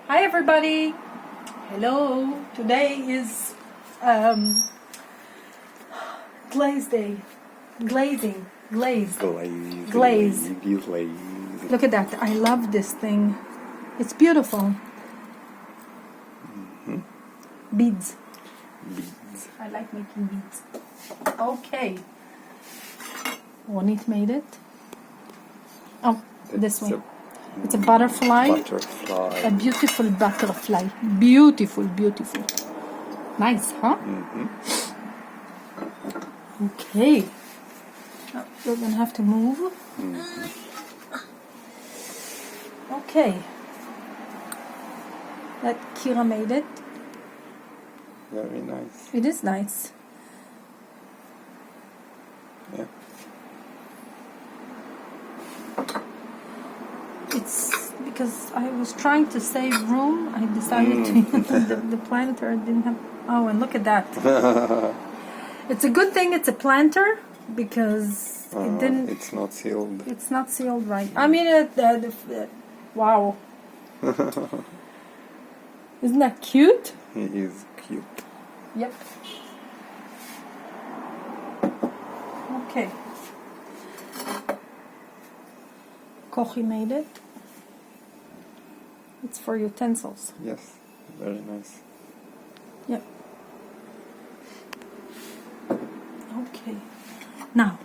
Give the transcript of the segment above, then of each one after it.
Hi everybody! Hello! Today is glaze day. Glazing. Glaze. Glaze. Look at that. I love this thing. It's beautiful. Mm-hmm. Beads. Beads. I like making beads. Okay. Ronit made it. Oh, this way. It's a butterfly. A beautiful butterfly. Beautiful, beautiful. Nice, huh? Mm-hmm. Okay. Oh, you're gonna have to move. Mm-hmm. Okay. That Kira made it. Very nice. It is nice. Yeah. It's because I was trying to save room. I decided to the planter didn't have. Oh, and look at that! It's a good thing it's a planter because it didn't. It's not sealed. It's not sealed right. I mean, wow! Isn't that cute? He is cute. Yep. Okay. Kochi made it. It's for utensils. Yes, very nice. Yep. Okay. Now,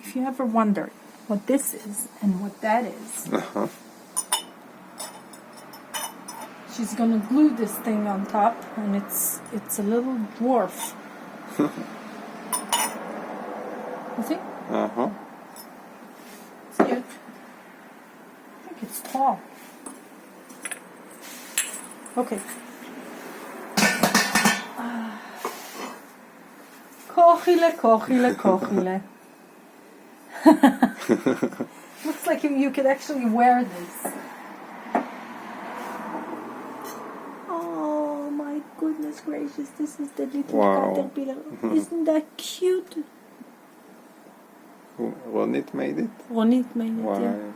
if you ever wondered what this is and what that is, Uh-huh. she's gonna glue this thing on top, and it's a little dwarf. You see? Uh-huh. It's cute. I think it's tall. Okay. Kochile. Looks like you could actually wear this. Oh my goodness gracious, this is the little caterpillar. Isn't that cute? Ronit made it? Ronit made it, Wow. yeah.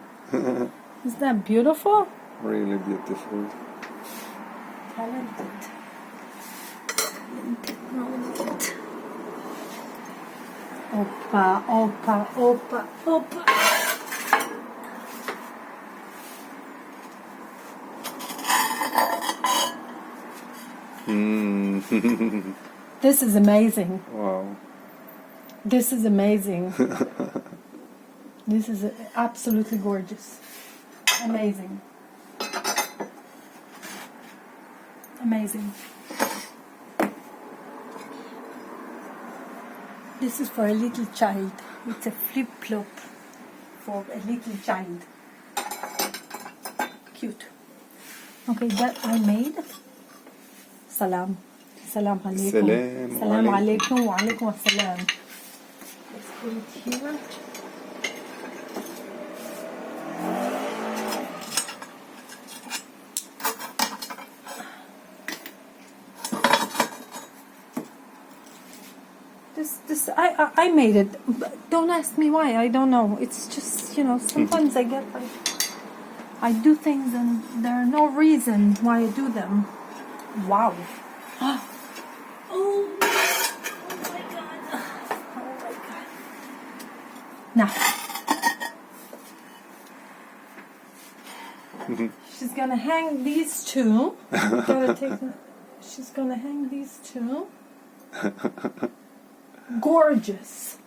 Isn't that beautiful? Really beautiful. Talented. Opa. This is amazing. Wow. This is amazing. This is absolutely gorgeous. Amazing. Amazing. This is for a little child. It's a flip-flop for a little child. Cute. Okay, that I made. Salam. Salam alaikum. Salam alaikum wa alaikum assalam. Let's put it here. This I made it. But don't ask me why. I don't know. It's just, sometimes I get like I do things and there are no reason why I do them. Wow. Oh my god. Now. She's gonna hang these two. She's gonna hang these two. Gorgeous.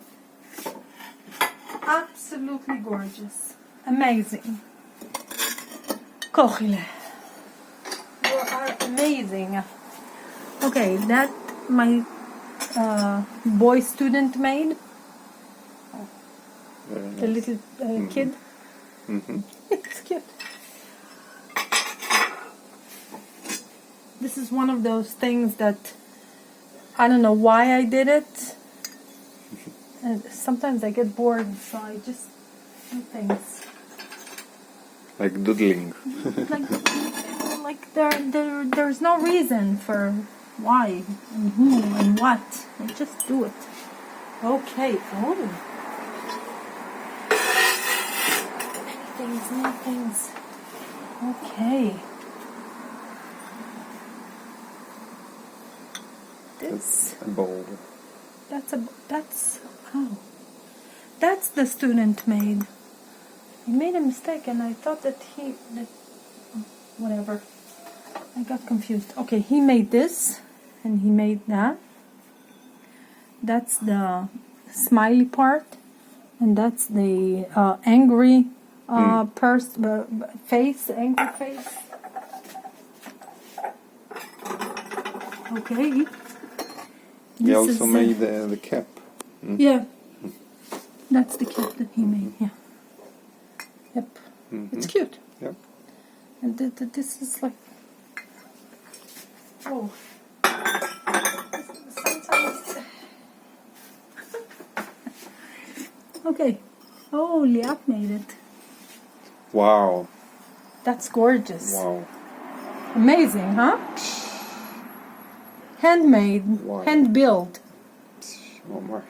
Absolutely gorgeous. Amazing. Kochile. You are amazing. Okay, that my boy student made. Very nice. The little kid. Mm-hmm. It's cute. This is one of those things that I don't know why I did it. And sometimes I get bored, so I just do things. Like doodling. like there's no reason for why and who and what. I just do it. Okay. Oh. Many things. Okay. is. A bowl. That's the student made. He made a mistake, and I thought that whatever. I got confused. Okay, he made this, and he made that. That's the smiley part, and that's the angry face, angry face. Okay. He also made the cap. Yeah. That's the cap that he made, yeah. Yep. It's cute. Yep. And this is like... Oh. Sometimes... Okay. Oh, Liat made it. Wow. That's gorgeous. Wow. Amazing, huh? Handmade. Wow. Hand-built. Oh my.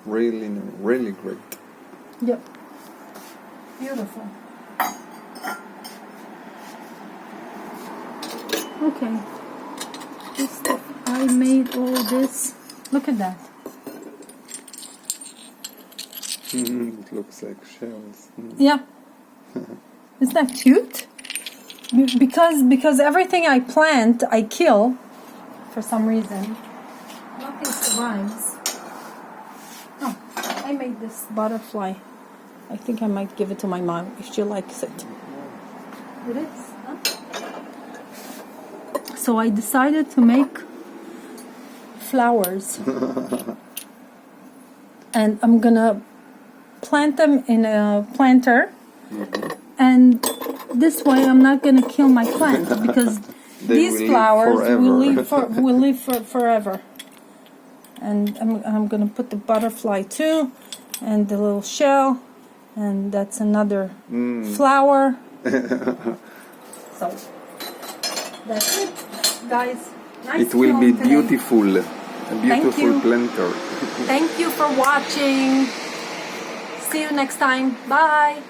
Really, really great. Yep. Beautiful. Okay. This stuff, I made all this. Look at that. It looks like shells. Yeah. Isn't that cute? Because everything I plant, I kill for some reason. Nothing survives. Oh, I made this butterfly. I think I might give it to my mom if she likes it. It is, huh? So I decided to make flowers. And I'm gonna plant them in a planter. And this way I'm not gonna kill my plant because these flowers will live forever. And I'm gonna put the butterfly too, and the little shell, and that's another flower. So that's it, guys. Nice. It will be today. beautiful, a beautiful planter. Thank you for watching. See you next time. Bye.